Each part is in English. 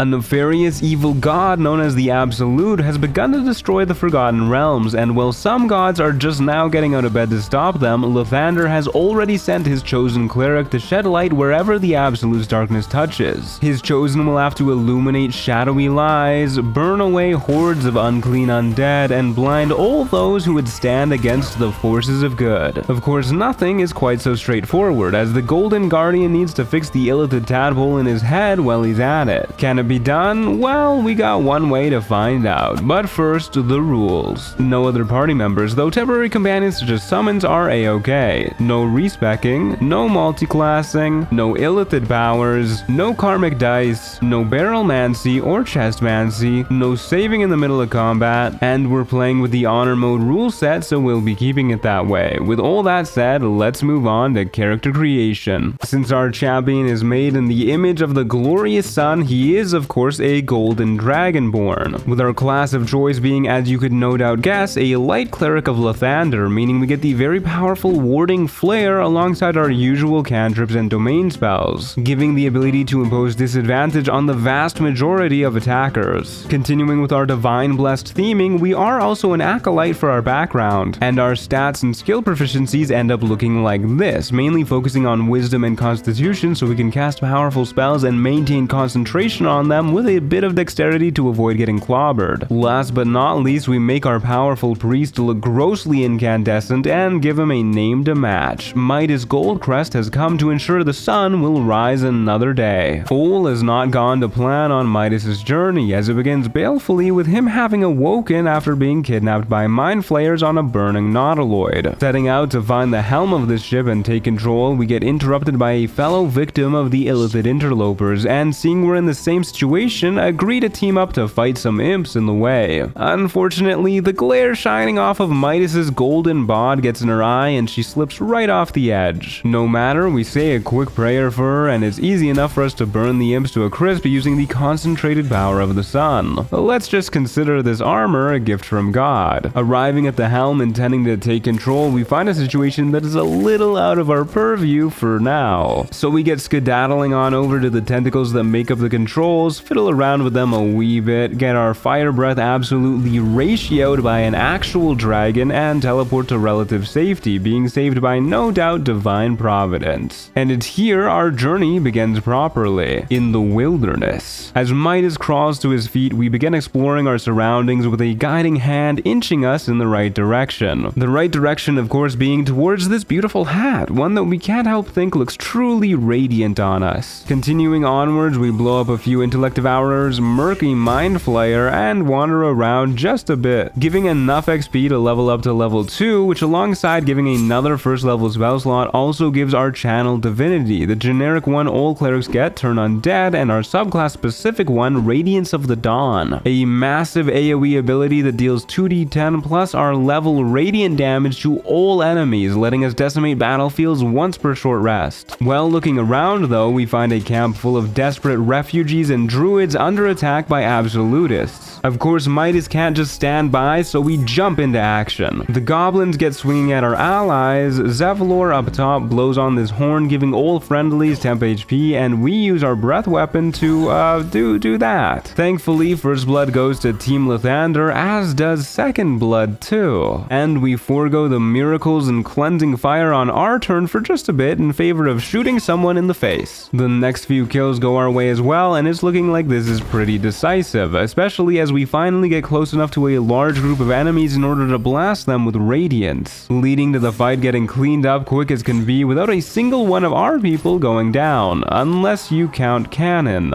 A nefarious evil god known as the Absolute has begun to destroy the Forgotten Realms, and while some gods are just now getting out of bed to stop them, Lathander has already sent his chosen cleric to shed light wherever the Absolute's darkness touches. His chosen will have to illuminate shadowy lies, burn away hordes of unclean undead, and blind all those who would stand against the forces of good. Of course, nothing is quite so straightforward, as the Golden Guardian needs to fix the illithid tadpole in his head while he's at it. Can it be done? Well, we got one way to find out, but first, the rules. No other party members, though temporary companions such as summons are a-okay. No respecking, no multiclassing, no illithid powers, no karmic dice, no barrelmancy or chestmancy, no saving in the middle of combat, and we're playing with the honor mode rule set, so we'll be keeping it that way. With all that said, let's move on to character creation. Since our champion is made in the image of the glorious sun, he is of course a golden dragonborn, with our class of choice being, as you could no doubt guess, a light cleric of Lathander, meaning we get the very powerful warding flare alongside our usual cantrips and domain spells, giving the ability to impose disadvantage on the vast majority of attackers. Continuing with our divine blessed theming, we are also an acolyte for our background, and our stats and skill proficiencies end up looking like this, mainly focusing on wisdom and constitution so we can cast powerful spells and maintain concentration on them with a bit of dexterity to avoid getting clobbered. Last but not least, we make our powerful priest look grossly incandescent and give him a name to match. Midas Goldcrest has come to ensure the sun will rise another day. All has not gone to plan on Midas's journey, as it begins balefully with him having awoken after being kidnapped by mind flayers on a burning nautiloid. Setting out to find the helm of this ship and take control, we get interrupted by a fellow victim of the illithid interlopers, and seeing we're in the same situation, agree to team up to fight some imps in the way. Unfortunately, the glare shining off of Midas's golden bod gets in her eye and she slips right off the edge. No matter, we say a quick prayer for her, and it's easy enough for us to burn the imps to a crisp using the concentrated power of the sun. Let's just consider this armor a gift from God. Arriving at the helm intending to take control, we find a situation that is a little out of our purview for now. So we get skedaddling on over to the tentacles that make up the controls, fiddle around with them a wee bit, get our fire breath absolutely ratioed by an actual dragon, and teleport to relative safety, being saved by no doubt divine providence. And it's here our journey begins properly, in the wilderness. As Midas crawls to his feet, we begin exploring our surroundings with a guiding hand inching us in the right direction. The right direction, of course, being towards this beautiful hat, one that we can't help think looks truly radiant on us. Continuing onwards, we blow up a few intellect devourers, murky mind flayer, and wander around just a bit, giving enough XP to level up to level 2, which alongside giving another first level spell slot also gives our channel divinity, the generic one all clerics get, turn undead, and our subclass specific one, Radiance of the Dawn, a massive AoE ability that deals 2d10 plus our level radiant damage to all enemies, letting us decimate battlefields once per short rest. While looking around though, we find a camp full of desperate refugees and druids under attack by absolutists. Of course, Midas can't just stand by, so we jump into action. The goblins get swinging at our allies, Zevlor up top blows on this horn giving all friendlies temp HP, and we use our breath weapon to do that. Thankfully, first blood goes to Team Lathander, as does second blood too. And we forego the miracles and cleansing fire on our turn for just a bit in favor of shooting someone in the face. The next few kills go our way as well, and it's looking like this is pretty decisive, especially as we finally get close enough to a large group of enemies in order to blast them with radiance, leading to the fight getting cleaned up quick as can be without a single one of our people going down, unless you count Cannon.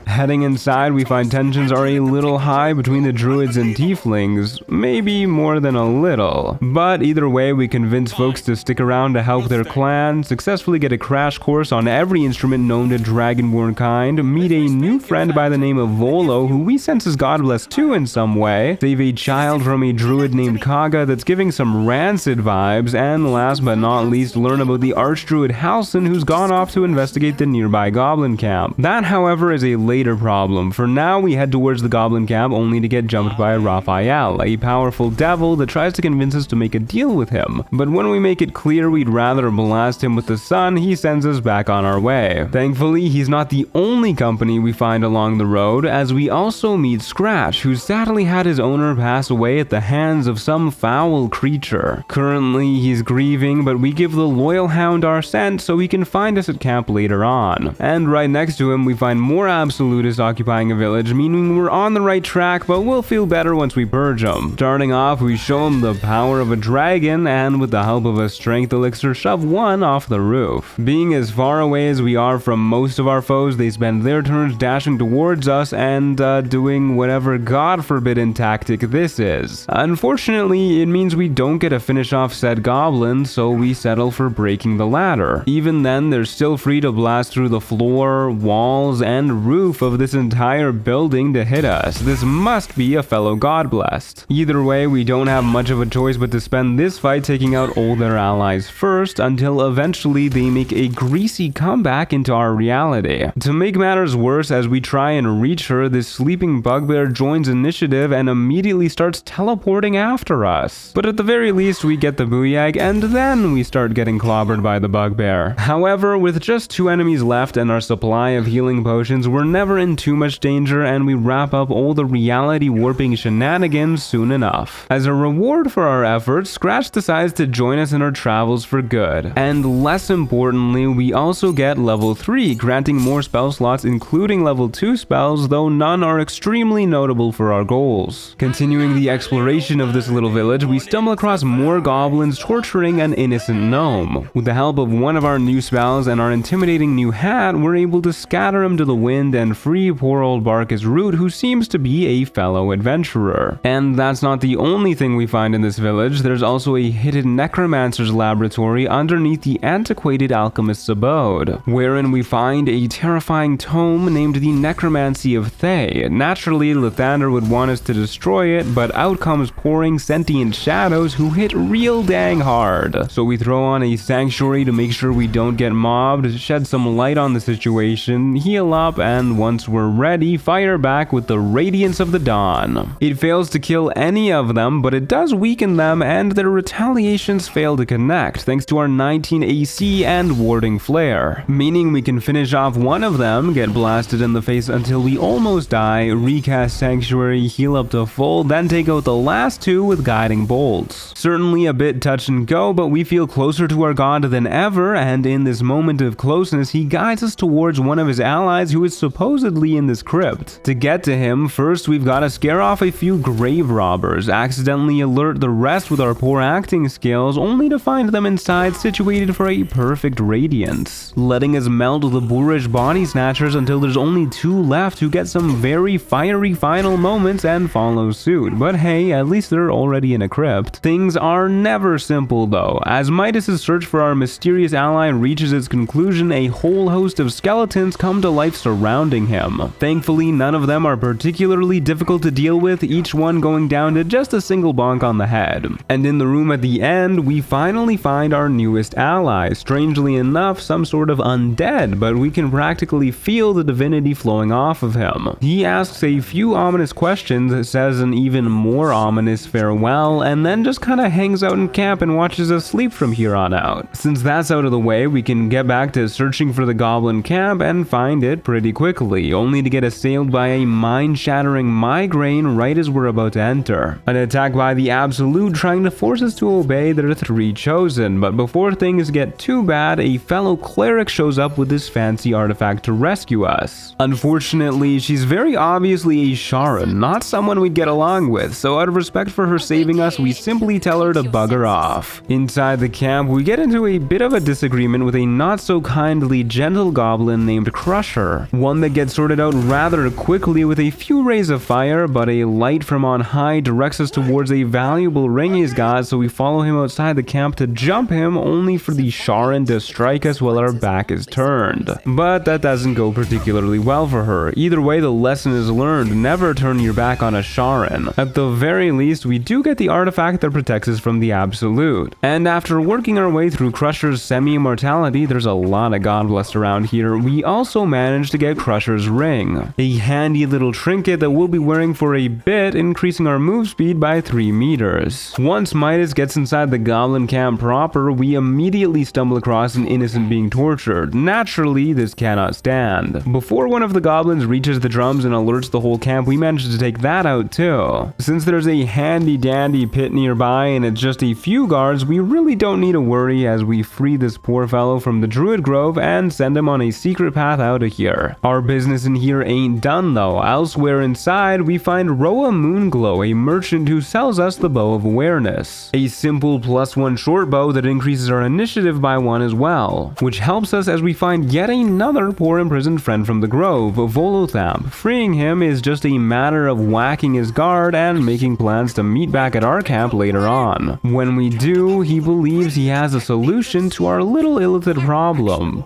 Heading inside, we find tensions are a little high between the druids and tieflings, maybe more than a little. But either way, we convince folks to stick around to help their clan, successfully get a crash course on every instrument known to dragonborn kind, meet a new friend by the name of Volo, who we sense is godblessed too in some way, save a child from a druid named Kaga that's giving some rancid vibes, and last but not least, learn about the archdruid Halsin, who's gone off to investigate the nearby goblin camp. That, however, is a later problem. For now, we head towards the goblin camp only to get jumped by Raphael, a powerful devil that tries to convince us to make a deal with him. But when we make it clear we'd rather blast him with the sun, he sends us back on our way. Thankfully, he's not the only company we find along the road, as we also meet Scratch, who sadly had his owner pass away at the hands of some foul creature. Currently, he's grieving, but we give the loyal hound our scent so he can find us at camp later on. And right next to him, we find more absolutists occupying a village, meaning we're on the right track, but we'll feel better once we purge them. Starting off, we show him the power of a dragon, and with the help of a strength elixir, shove one off the roof. Being as far away as we are from most of our foes, they spend their turns dashing towards us and doing whatever god forbidden tactic this is. Unfortunately, it means we don't get to finish off said goblin, so we settle for breaking the ladder. Even then, they're still free to blast through the floor, walls, and roof of this entire building to hit us. This must be a fellow god blessed. Either way, we don't have much of a choice but to spend this fight taking out all their allies first, until eventually they make a greasy comeback into our reality. To make matters worse, as we try and reach her, this sleeping bugbear joins initiative and immediately starts teleporting after us. But at the very least, we get the booyag, and then we start getting clobbered by the bugbear. However, with just 2 enemies left and our supply of healing potions, we're never in too much danger, and we wrap up all the reality warping shenanigans soon enough. As a reward for our efforts, Scratch decides to join us in our travels for good. And less importantly, we also get level 3, granting more spell slots including level 2 spells, though none are extremely notable for our goals. Continuing the exploration of this little village, we stumble across more goblins torturing an innocent gnome. With the help of one of our new spells and our intimidating new hat, we're able to scatter him to the wind and free poor old Barkus Root, who seems to be a fellow adventurer. And that's not the only thing we find in this village. There's also a hidden necromancer's laboratory underneath the antiquated alchemist's abode, wherein we find a terrifying tome named the Necromancy of Thay. Naturally, Lathander would want us to destroy it, but out comes pouring sentient shadows who hit real dang hard. So we throw on a sanctuary to make sure we don't get mobbed, shed some light on the situation, heal up, and once we're ready, fire back with the Radiance of the Dawn. It fails to kill any of them, but it does weaken them, and their retaliations fail to connect thanks to our 19 AC and warding flare, meaning we can finish off one of them, get blasted in the face until we almost die, recast sanctuary, heal up to full, then take out the last 2 with guiding bolts. Certainly a bit touch and go, but we feel closer to our god than ever, and in this moment of closeness, he guides us towards one of his allies who is supposedly in this crypt. To get to him, first we've got to scare off a few grave robbers, accidentally alert the rest with our poor acting skills, only to find them inside situated for a perfect radiance, letting us meld the boorish body snatchers until there's only 2 left who get some very fiery final moments and follow suit. But hey, at least they're already in a crypt. Things are never simple though. As Midas's search for our mysterious ally reaches its conclusion, a whole host of skeletons come to life surrounding him. Thankfully, none of them are particularly difficult to deal with, each one going down to just a single bonk on the head. And in the room at the end, we finally find our newest ally, strangely enough some sort of undead, but we can practically feel the divinity flowing off of him. He asks a few ominous questions, says an even more ominous farewell, and then just kinda hangs out in camp and watches us sleep from here on out. Since that's out of the way, we can get back to searching for the goblin camp and find it pretty quickly, only to get assailed by a mind-shattering migraine right as we're about to enter. An attack by the Absolute trying to force us to obey their 3 chosen, but before things get too bad, a fellow cleric shows up with this fancy artifact to rescue us. Unfortunately, she's very obviously a Sharon, not someone we'd get along with, so out of respect for her saving us, we simply tell her to bugger off. Inside the camp, we get into a bit of a disagreement with a not so kindly gentle goblin named Crusher, one that gets sorted out rather quickly with a few rays of fire, but a light from on high directs us towards a valuable ring he's got, so we follow him outside the camp to jump him, only for the Sharon to strike us while our back is turned. But that doesn't go particularly well for her. Either way, the lesson is learned: never turn your back on a Sharon. At the very least, we do get the artifact that protects us from the Absolute. And after working our way through Crusher's semi-immortality, there's a lot of God blessed around here, we also managed to get Crusher Crusher's Ring, a handy little trinket that we'll be wearing for a bit, increasing our move speed by 3 meters. Once Midas gets inside the goblin camp proper, we immediately stumble across an innocent being tortured. Naturally, this cannot stand. Before one of the goblins reaches the drums and alerts the whole camp, we manage to take that out too. Since there's a handy dandy pit nearby and it's just a few guards, we really don't need to worry as we free this poor fellow from the Druid Grove and send him on a secret path out of here. Our business in here ain't done though. Elsewhere inside, we find Roa Moonglow, a merchant who sells us the Bow of Awareness, a simple +1 short bow that increases our initiative by 1 as well, which helps us as we find yet another poor imprisoned friend from the Grove, Volothamp. Freeing him is just a matter of whacking his guard and making plans to meet back at our camp later on. When we do, he believes he has a solution to our little illithid problem.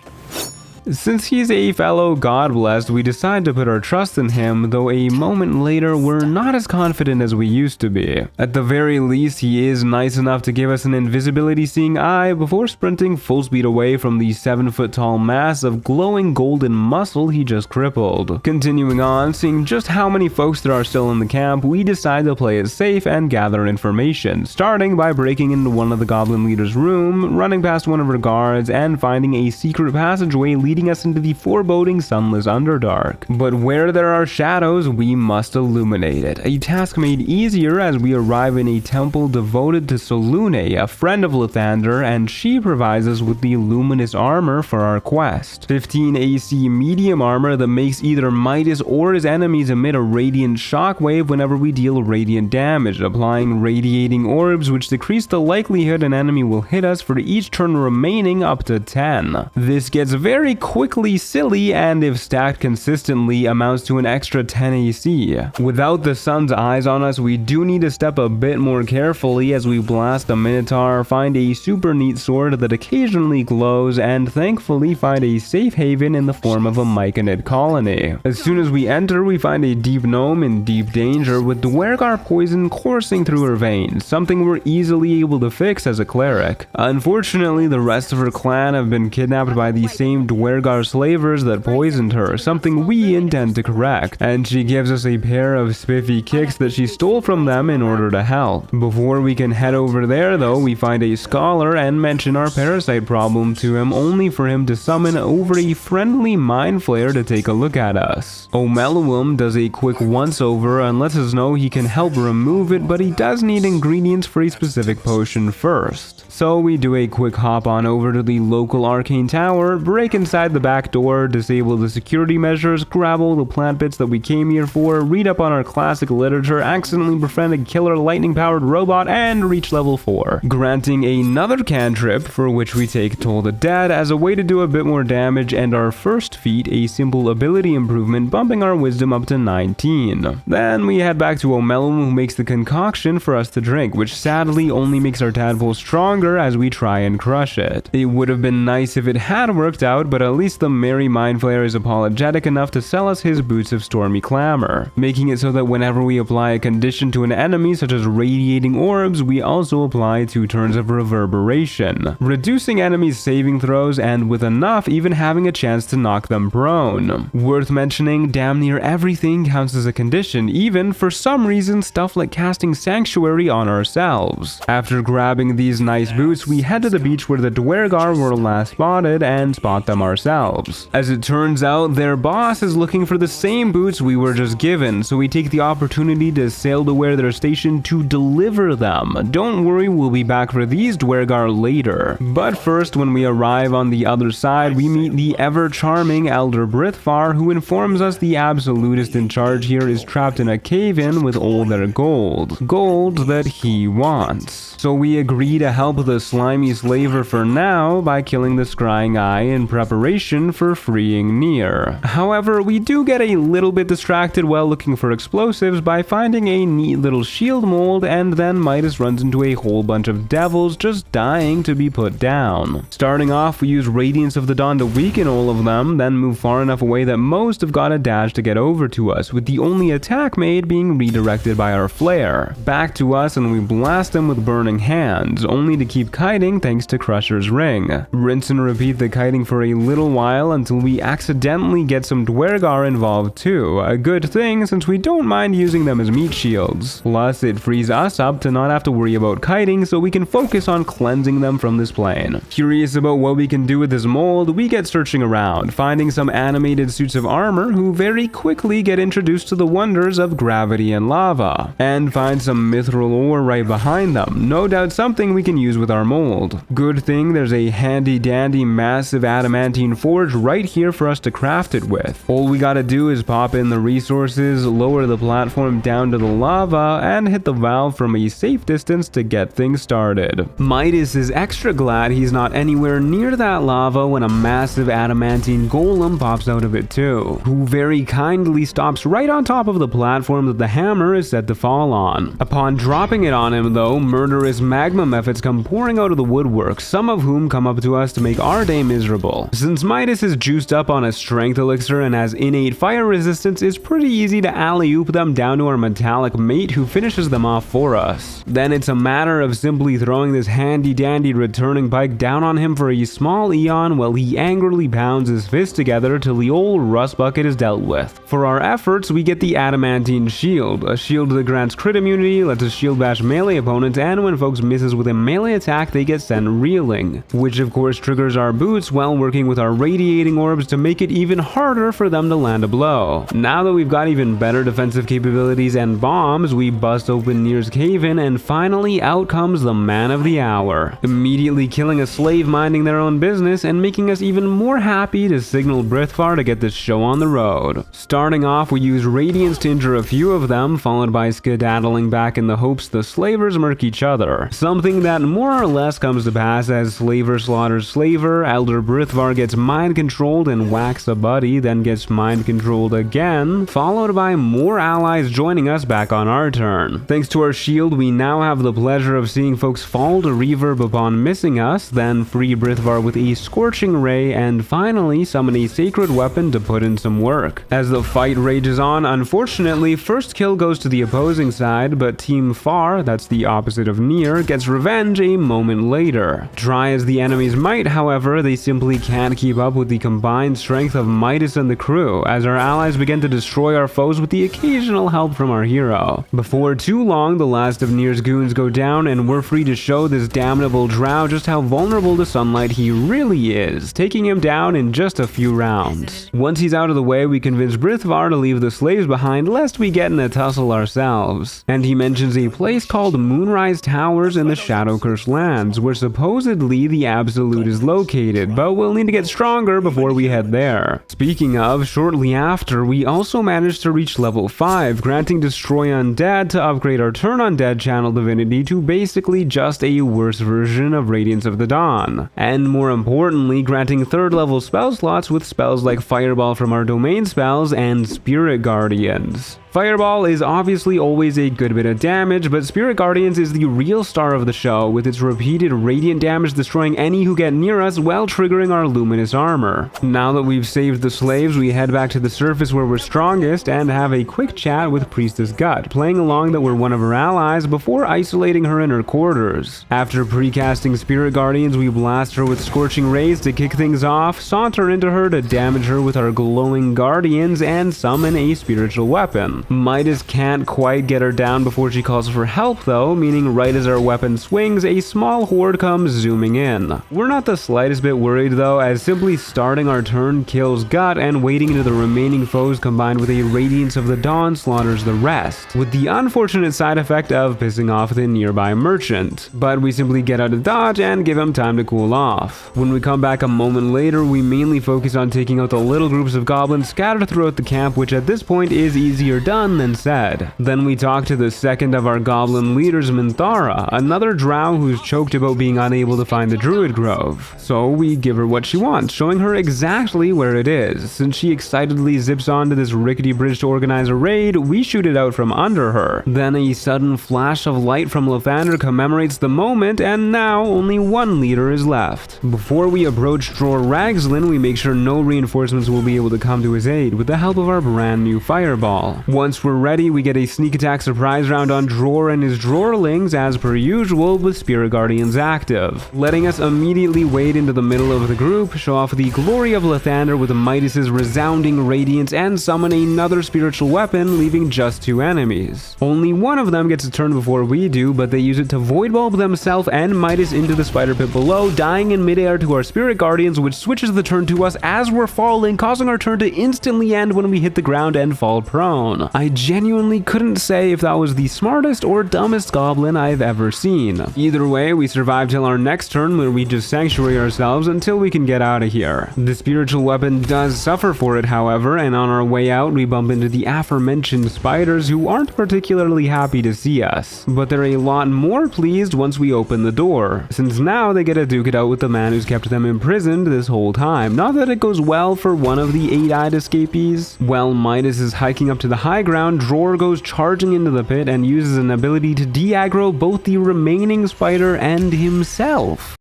Since he's a fellow God-blessed, we decide to put our trust in him, though a moment later we're not as confident as we used to be. At the very least, he is nice enough to give us an invisibility-seeing eye before sprinting full speed away from the 7-foot-tall mass of glowing golden muscle he just crippled. Continuing on, seeing just how many folks there are still in the camp, we decide to play it safe and gather information, starting by breaking into one of the goblin leader's room, running past one of her guards, and finding a secret passageway leading us into the foreboding Sunless Underdark. But where there are shadows, we must illuminate it, a task made easier as we arrive in a temple devoted to Solune, a friend of Lathander, and she provides us with the Luminous Armour for our quest. 15 AC medium armor that makes either Midas or his enemies emit a radiant shockwave whenever we deal radiant damage, applying radiating orbs which decrease the likelihood an enemy will hit us for each turn remaining up to 10. This gets very quickly silly and if stacked consistently amounts to an extra 10 AC. Without the sun's eyes on us, we do need to step a bit more carefully as we blast a Minotaur, find a super neat sword that occasionally glows, and thankfully find a safe haven in the form of a Myconid colony. As soon as we enter, we find a deep gnome in deep danger with Dwergar poison coursing through her veins, something we're easily able to fix as a cleric. Unfortunately, the rest of her clan have been kidnapped by the same Dwergar slavers that poisoned her, something we intend to correct, and she gives us a pair of spiffy kicks that she stole from them in order to help. Before we can head over there though, we find a scholar and mention our parasite problem to him, only for him to summon over a friendly mind flayer to take a look at us. Omeluum does a quick once over and lets us know he can help remove it, but he does need ingredients for a specific potion first. So we do a quick hop on over to the local arcane tower, break inside the back door, disable the security measures, grab all the plant bits that we came here for, read up on our classic literature, accidentally befriend a killer lightning powered robot, and reach level 4, granting another cantrip for which we take Toll the Dead as a way to do a bit more damage, and our first feat, a simple ability improvement, bumping our wisdom up to 19. Then we head back to Omeluum, who makes the concoction for us to drink, which sadly only makes our tadpole stronger as we try and crush it. It would have been nice if it had worked out, but at least the merry mind flayer is apologetic enough to sell us his boots of Stormy Clamour, making it so that whenever we apply a condition to an enemy such as radiating orbs, we also apply 2 turns of reverberation, reducing enemies' saving throws and with enough even having a chance to knock them prone. Worth mentioning, damn near everything counts as a condition, even for some reason stuff like casting Sanctuary on ourselves. After grabbing these nice boots, we head to the beach where the Dwergar were last spotted and spot them ourselves. As it turns out, their boss is looking for the same boots we were just given, so we take the opportunity to sail to where they're stationed to deliver them. Don't worry, we'll be back for these Dwergar later. But first, when we arrive on the other side, we meet the ever-charming Elder Brithfar, who informs us the absolutist in charge here is trapped in a cave-in with all their gold. Gold that he wants. So we agree to help the slimy slaver for now by killing the scrying eye in preparation for freeing Nier. However, we do get a little bit distracted while looking for explosives by finding a neat little shield mold, and then Midas runs into a whole bunch of devils just dying to be put down. Starting off, we use Radiance of the Dawn to weaken all of them, then move far enough away that most have got a dash to get over to us, with the only attack made being redirected by our flare. Back to us and we blast them with burning hands, only to keep kiting thanks to Crusher's Ring. Rinse and repeat the kiting for a little little while until we accidentally get some Dwergar involved too, a good thing since we don't mind using them as meat shields. Plus, it frees us up to not have to worry about kiting, so we can focus on cleansing them from this plane. Curious about what we can do with this mold, we get searching around, finding some animated suits of armor who very quickly get introduced to the wonders of gravity and lava, and find some mithril ore right behind them, no doubt something we can use with our mold. Good thing there's a handy dandy massive adamantine forge right here for us to craft it with. All we gotta do is pop in the resources, lower the platform down to the lava, and hit the valve from a safe distance to get things started. Midas is extra glad he's not anywhere near that lava when a massive adamantine golem pops out of it too, who very kindly stops right on top of the platform that the hammer is set to fall on. Upon dropping it on him though, murderous magma methods come pouring out of the woodwork, some of whom come up to us to make our day miserable. Since Midas is juiced up on a strength elixir and has innate fire resistance, it's pretty easy to alley-oop them down to our metallic mate who finishes them off for us. Then it's a matter of simply throwing this handy dandy returning pike down on him for a small eon while he angrily pounds his fists together till the old rust bucket is dealt with. For our efforts, we get the Adamantine Shield, a shield that grants crit immunity, lets us shield bash melee opponents, and when folks misses with a melee attack, they get sent reeling, which of course triggers our boots while working with our radiating orbs to make it even harder for them to land a blow. Now that we've got even better defensive capabilities and bombs, we bust open Nir's cave-in, and finally out comes the man of the hour, immediately killing a slave minding their own business and making us even more happy to signal Brithvar to get this show on the road. Starting off, we use Radiance to injure a few of them, followed by skedaddling back in the hopes the slavers murk each other, something that more or less comes to pass as slaver slaughters slaver, Elder Brithvar gets mind controlled and whacks a buddy, then gets mind controlled again, followed by more allies joining us back on our turn. Thanks to our shield, we now have the pleasure of seeing folks fall to reverb upon missing us, then free Brithvar with a scorching ray, and finally summon a sacred weapon to put in some work. As the fight rages on, unfortunately, first kill goes to the opposing side, but Team Far, that's the opposite of Nir, gets revenge a moment later. Try as the enemies might, however, they simply can't keep up with the combined strength of Midas and the crew, as our allies begin to destroy our foes with the occasional help from our hero. Before too long, the last of Nir's goons go down, and we're free to show this damnable drow just how vulnerable to sunlight he really is, taking him down in just a few rounds. Once he's out of the way, we convince Brithvar to leave the slaves behind lest we get in a tussle ourselves, and he mentions a place called Moonrise Towers in the Shadow-Cursed Lands, where supposedly the Absolute is located, but we'll need to get stronger before we head there. Speaking of, shortly after, we also managed to reach level 5, granting Destroy Undead to upgrade our Turn Undead channel divinity to basically just a worse version of Radiance of the Dawn, and more importantly, granting 3rd level spell slots with spells like Fireball from our domain spells and Spirit Guardians. Fireball is obviously always a good bit of damage, but Spirit Guardians is the real star of the show, with its repeated radiant damage destroying any who get near us while triggering our Luminous Armour. Now that we've saved the slaves, we head back to the surface where we're strongest and have a quick chat with Priestess Gut, playing along that we're one of her allies before isolating her in her quarters. After precasting Spirit Guardians, we blast her with Scorching Rays to kick things off, saunter into her to damage her with our Glowing Guardians, and summon a spiritual weapon. Midas can't quite get her down before she calls for help though, meaning right as our weapon swings, a small horde comes zooming in. We're not the slightest bit worried though, as simply starting our turn kills Gut, and waiting until the remaining foes combined with a Radiance of the Dawn slaughters the rest, with the unfortunate side effect of pissing off the nearby merchant. But we simply get out of dodge and give him time to cool off. When we come back a moment later, we mainly focus on taking out the little groups of goblins scattered throughout the camp, which at this point is easier done than said. Then we talk to the second of our goblin leaders, Minthara, another drow who's choked about being unable to find the Druid Grove. So we give her what she wants, showing her exactly where it is. Since she excitedly zips onto this rickety bridge to organize a raid, we shoot it out from under her. Then a sudden flash of light from Lathander commemorates the moment, and now only one leader is left. Before we approach Dror Ragzlin, we make sure no reinforcements will be able to come to his aid with the help of our brand new Fireball. Once we're ready, we get a sneak attack surprise round on Dror and his Drorlings as per usual with Spirit Guardians active, letting us immediately wade into the middle of the group, show off the glory of Lathander with Midas's resounding radiance, and summon another spiritual weapon, leaving just 2 enemies. Only one of them gets a turn before we do, but they use it to Void Bulb themselves and Midas into the spider pit below, dying in midair to our Spirit Guardians, which switches the turn to us as we're falling, causing our turn to instantly end when we hit the ground and fall prone. I genuinely couldn't say if that was the smartest or dumbest goblin I've ever seen. Either way, we survive till our next turn where we just sanctuary ourselves until we can get out of here. The spiritual weapon does suffer for it, however, and on our way out we bump into the aforementioned spiders who aren't particularly happy to see us, but they're a lot more pleased once we open the door, since now they get to duke it out with the man who's kept them imprisoned this whole time. Not that it goes well for one of the 8-eyed escapees. While Midas is hiking up to the high ground, Dror goes charging into the pit and uses an ability to de-aggro both the remaining spider and himself.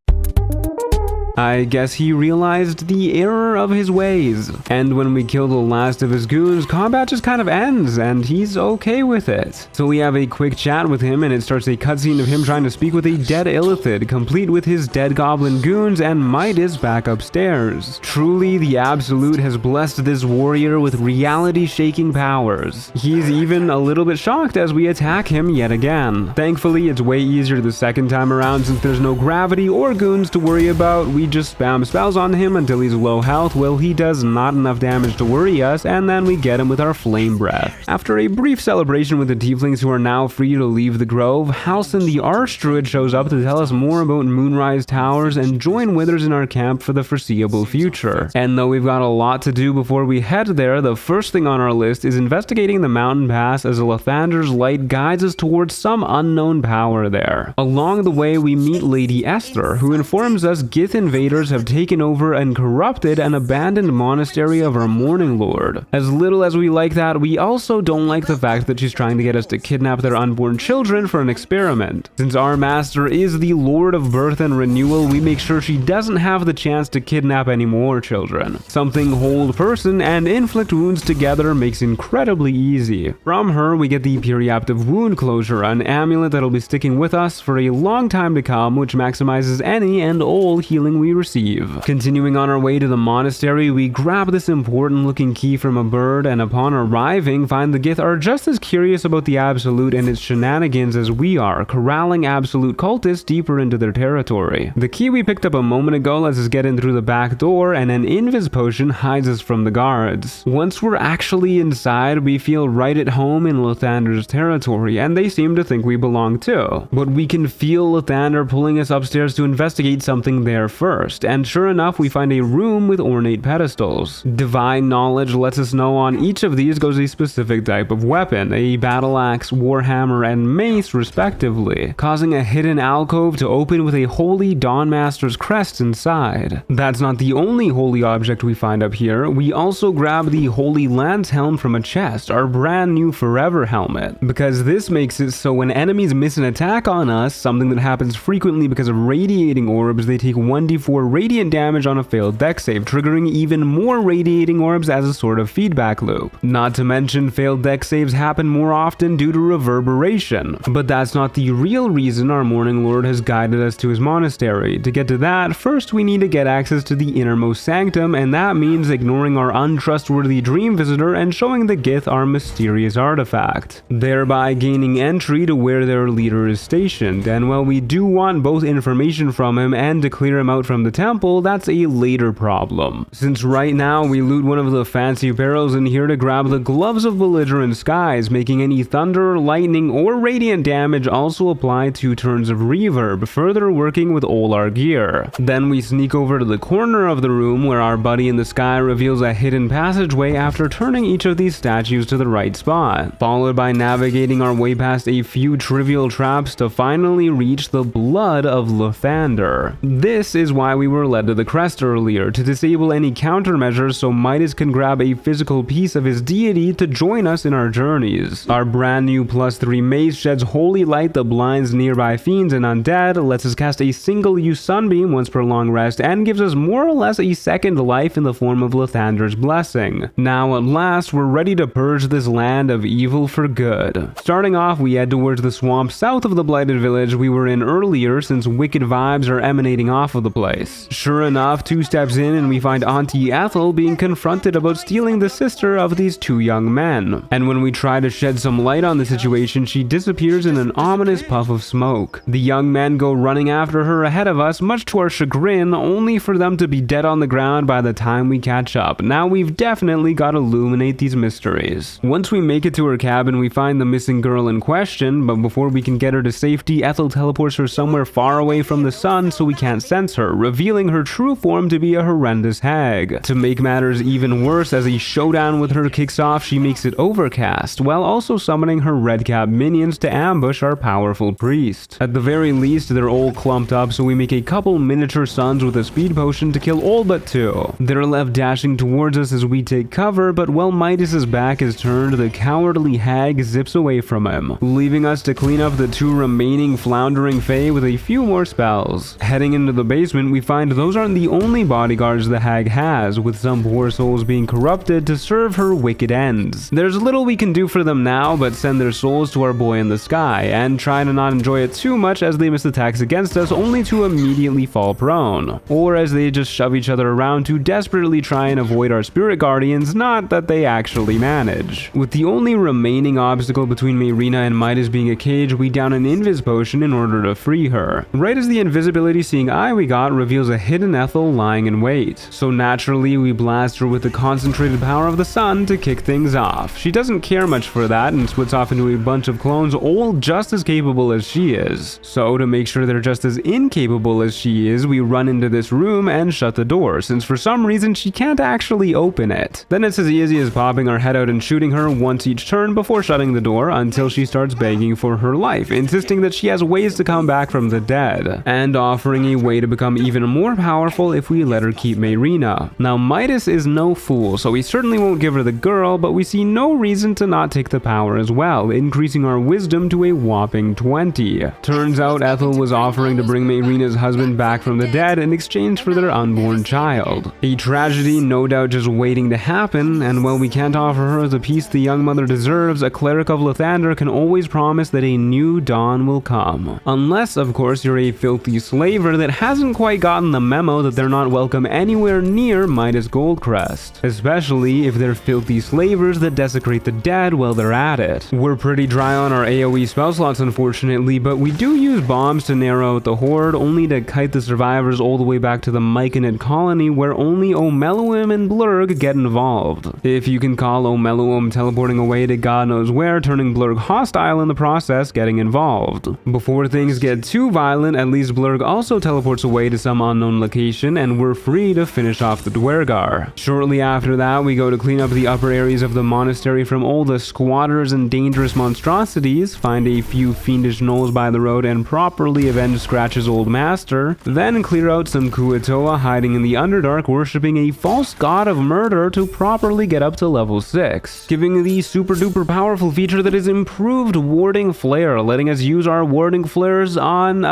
I guess he realized the error of his ways. And when we kill the last of his goons, combat just kind of ends, and he's okay with it. So we have a quick chat with him, and it starts a cutscene of him trying to speak with a dead Illithid, complete with his dead goblin goons and Midas back upstairs. Truly, the Absolute has blessed this warrior with reality-shaking powers. He's even a little bit shocked as we attack him yet again. Thankfully, it's way easier the second time around since there's no gravity or goons to worry about. We just spam spells on him until he's low health, while he does not enough damage to worry us, and then we get him with our flame breath. After a brief celebration with the tieflings who are now free to leave the grove, Halsin the Archdruid shows up to tell us more about Moonrise Towers and join Withers in our camp for the foreseeable future. And though we've got a lot to do before we head there, the first thing on our list is investigating the mountain pass as Lathander's light guides us towards some unknown power there. Along the way, we meet Lady Esther, who informs us Gith invaders have taken over and corrupted an abandoned monastery of our Morninglord. As little as we like that, we also don't like the fact that she's trying to get us to kidnap their unborn children for an experiment. Since our master is the Lord of Birth and Renewal, we make sure she doesn't have the chance to kidnap any more children. Something hold person and inflict wounds together makes incredibly easy. From her, we get the Periapt of Wound Closure, an amulet that'll be sticking with us for a long time to come, which maximizes any and all healing we receive. Continuing on our way to the monastery, we grab this important looking key from a bird, and upon arriving, find the Gith are just as curious about the Absolute and its shenanigans as we are, corralling Absolute cultists deeper into their territory. The key we picked up a moment ago lets us get in through the back door, and an invis potion hides us from the guards. Once we're actually inside, we feel right at home in Lathander's territory, and they seem to think we belong too. But we can feel Lathander pulling us upstairs to investigate something there first, and sure enough, we find a room with ornate pedestals. Divine knowledge lets us know on each of these goes a specific type of weapon, a battle axe, warhammer, and mace respectively, causing a hidden alcove to open with a holy Dawnmaster's crest inside. That's not the only holy object we find up here. We also grab the Holy Lance Helm from a chest, our brand new forever helmet, because this makes it so when enemies miss an attack on us, something that happens frequently because of radiating orbs, they take 1d4 radiant damage on a failed dex save, triggering even more radiating orbs as a sort of feedback loop. Not to mention, failed dex saves happen more often due to reverberation. But that's not the real reason our Morninglord has guided us to his monastery. To get to that, first we need to get access to the innermost sanctum, and that means ignoring our untrustworthy dream visitor and showing the Gith our mysterious artifact, thereby gaining entry to where their leader is stationed. And while we do want both information from him and to clear him out from the temple, that's a later problem, since right now we loot one of the fancy barrels in here to grab the Gloves of Belligerent Skies, making any thunder, lightning, or radiant damage also apply 2 turns of reverb, further working with all our gear. Then we sneak over to the corner of the room where our buddy in the sky reveals a hidden passageway after turning each of these statues to the right spot, followed by navigating our way past a few trivial traps to finally reach the blood of Lathander. This is why we were led to the crest earlier, to disable any countermeasures so Midas can grab a physical piece of his deity to join us in our journeys. Our brand new +3 mace sheds holy light that blinds nearby fiends and undead, lets us cast a single use sunbeam once per long rest, and gives us more or less a second life in the form of Lathander's blessing. Now at last, we're ready to purge this land of evil for good. Starting off, we head towards the swamp south of the blighted village we were in earlier, since wicked vibes are emanating off of the place. Sure enough, 2 steps in and we find Auntie Ethel being confronted about stealing the sister of these 2 young men. And when we try to shed some light on the situation, she disappears in an ominous puff of smoke. The young men go running after her ahead of us, much to our chagrin, only for them to be dead on the ground by the time we catch up. Now we've definitely got to illuminate these mysteries. Once we make it to her cabin, we find the missing girl in question, but before we can get her to safety, Ethel teleports her somewhere far away from the sun so we can't sense her, revealing her true form to be a horrendous hag. To make matters even worse, as a showdown with her kicks off, she makes it overcast, while also summoning her red-cap minions to ambush our powerful priest. At the very least, they're all clumped up, so we make a couple miniature suns with a speed potion to kill all but 2. They're left dashing towards us as we take cover, but while Midas's back is turned, the cowardly hag zips away from him, leaving us to clean up the 2 remaining floundering fae with a few more spells. Heading into the basement, we find those aren't the only bodyguards the hag has, with some poor souls being corrupted to serve her wicked ends. There's little we can do for them now but send their souls to our boy in the sky, and try to not enjoy it too much as they miss attacks against us only to immediately fall prone, or as they just shove each other around to desperately try and avoid our spirit guardians, not that they actually manage. With the only remaining obstacle between Mayrina and Midas being a cage, we down an invis potion in order to free her. Right as the invisibility seeing eye we got reveals a hidden Ethel lying in wait, so naturally we blast her with the concentrated power of the sun to kick things off. She doesn't care much for that and splits off into a bunch of clones, all just as capable as she is. So to make sure they're just as incapable as she is, we run into this room and shut the door, since for some reason she can't actually open it. Then it's as easy as popping our head out and shooting her once each turn before shutting the door until she starts begging for her life, insisting that she has ways to come back from the dead, and offering a way to become even more powerful if we let her keep Mayrina. Now Midas is no fool, so we certainly won't give her the girl, but we see no reason to not take the power as well, increasing our wisdom to a whopping 20. Turns out Ethel was offering to bring Mayrina's husband back from the dead in exchange for their unborn child. A tragedy no doubt just waiting to happen, and while we can't offer her the peace the young mother deserves, a cleric of Lathander can always promise that a new dawn will come. Unless, of course, you're a filthy slaver that hasn't quite gotten the memo that they're not welcome anywhere near Midas Goldcrest, especially if they're filthy slavers that desecrate the dead while they're at it. We're pretty dry on our AoE spell slots unfortunately, but we do use bombs to narrow out the horde, only to kite the survivors all the way back to the Myconid colony where only Omeluum and Blurg get involved. If you can call Omeluum teleporting away to God knows where, turning Blurg hostile in the process, getting involved. Before things get too violent, at least Blurg also teleports away to some unknown location and we're free to finish off the Dwergar. Shortly after that, we go to clean up the upper areas of the monastery from all the squatters and dangerous monstrosities, find a few fiendish gnolls by the road and properly avenge Scratch's old master, then clear out some Kuatoa hiding in the Underdark worshipping a false god of murder to properly get up to level 6, giving the super duper powerful feature that is improved warding flare, letting us use our warding flares on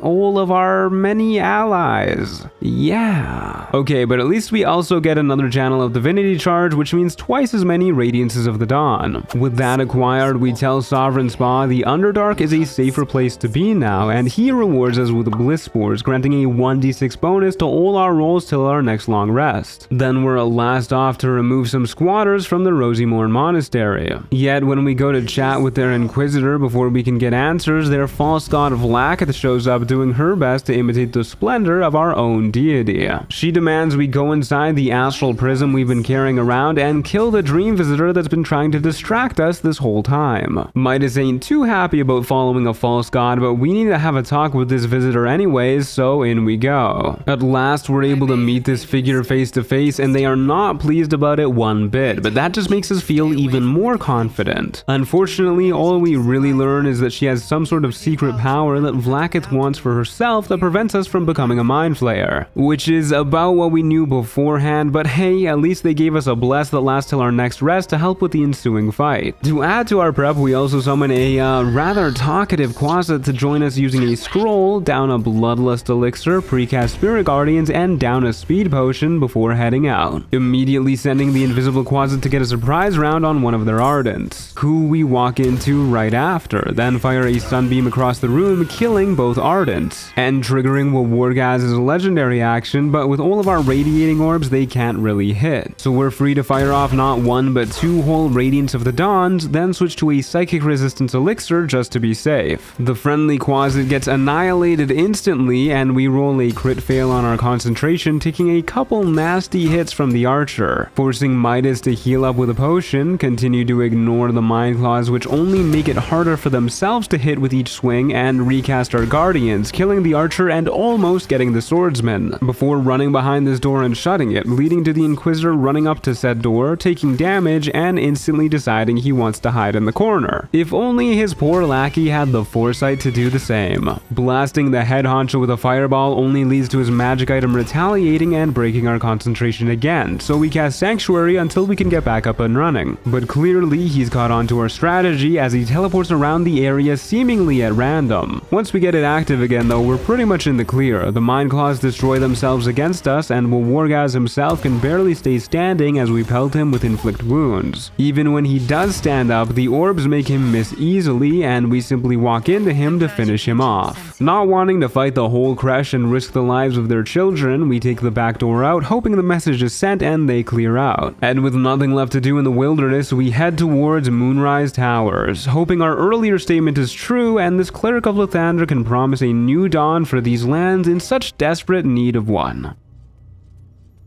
all of our many allies. Yeah. Okay, but at least we also get another channel of divinity charge, which means twice as many radiances of the dawn. With that acquired, we tell Sovereign Spa the Underdark is a safer place to be now, and he rewards us with bliss spores, granting a 1d6 bonus to all our rolls till our next long rest. Then we're last off to remove some squatters from the Rosymorn Monastery. Yet when we go to chat with their Inquisitor before we can get answers, their false god Vlakith shows up doing her best to imitate the splendor of our own deity. She demands we go inside the astral prism we've been carrying around and kill the dream visitor that's been trying to distract us this whole time. Midas ain't too happy about following a false god, but we need to have a talk with this visitor anyways, so in we go. At last we're able to meet this figure face to face, and they are not pleased about it one bit, but that just makes us feel even more confident. Unfortunately, all we really learn is that she has some sort of secret power that Vlakith wants for herself that prevents us from becoming becoming a Mind Flayer, which is about what we knew beforehand, but hey, at least they gave us a bless that lasts till our next rest to help with the ensuing fight. To add to our prep, we also summon a rather talkative Quasset to join us using a scroll, down a Bloodlust Elixir, precast Spirit Guardians, and down a Speed Potion before heading out, immediately sending the invisible Quasset to get a surprise round on one of their Ardents, who we walk into right after, then fire a Sunbeam across the room, killing both Ardents, and triggering what Wargaz's legendary action, but with all of our Radiating Orbs, they can't really hit. So we're free to fire off not one but two whole Radiance of the Dawns, then switch to a Psychic Resistance Elixir just to be safe. The friendly Quasset gets annihilated instantly, and we roll a crit fail on our concentration, taking a couple nasty hits from the Archer, forcing Midas to heal up with a potion, continue to ignore the Mind Claws, which only make it harder for themselves to hit with each swing, and recast our Guardians, killing the Archer and almost getting the Swordsman, before running behind this door and shutting it, leading to the Inquisitor running up to said door, taking damage, and instantly deciding he wants to hide in the corner. If only his poor lackey had the foresight to do the same. Blasting the head honcho with a fireball only leads to his magic item retaliating and breaking our concentration again, so we cast Sanctuary until we can get back up and running. But clearly he's caught on to our strategy as he teleports around the area seemingly at random. Once we get it active again though, we're pretty much in the clear. The Mind Claws destroy themselves against us, and Wargaz himself can barely stay standing as we pelt him with inflict wounds. Even when he does stand up, the orbs make him miss easily, and we simply walk into him to finish him off. Not wanting to fight the whole Kresh and risk the lives of their children, we take the back door out, hoping the message is sent and they clear out. And with nothing left to do in the wilderness, we head towards Moonrise Towers, hoping our earlier statement is true and this Cleric of Lathander can promise a new dawn for these lands in such desperate need of one.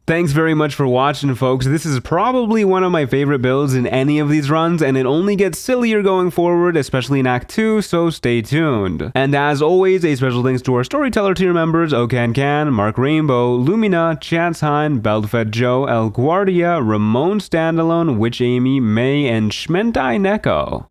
Thanks very much for watching, folks. This is probably one of my favorite builds in any of these runs, and it only gets sillier going forward, especially in Act 2, so stay tuned. And as always, a special thanks to our Storyteller tier members, Okankan, Mark Rainbow, Lumina, Chance Hine, Beldfed Joe, El Guardia, Ramon Standalone, Witch Amy, May, and Shmentai Neko.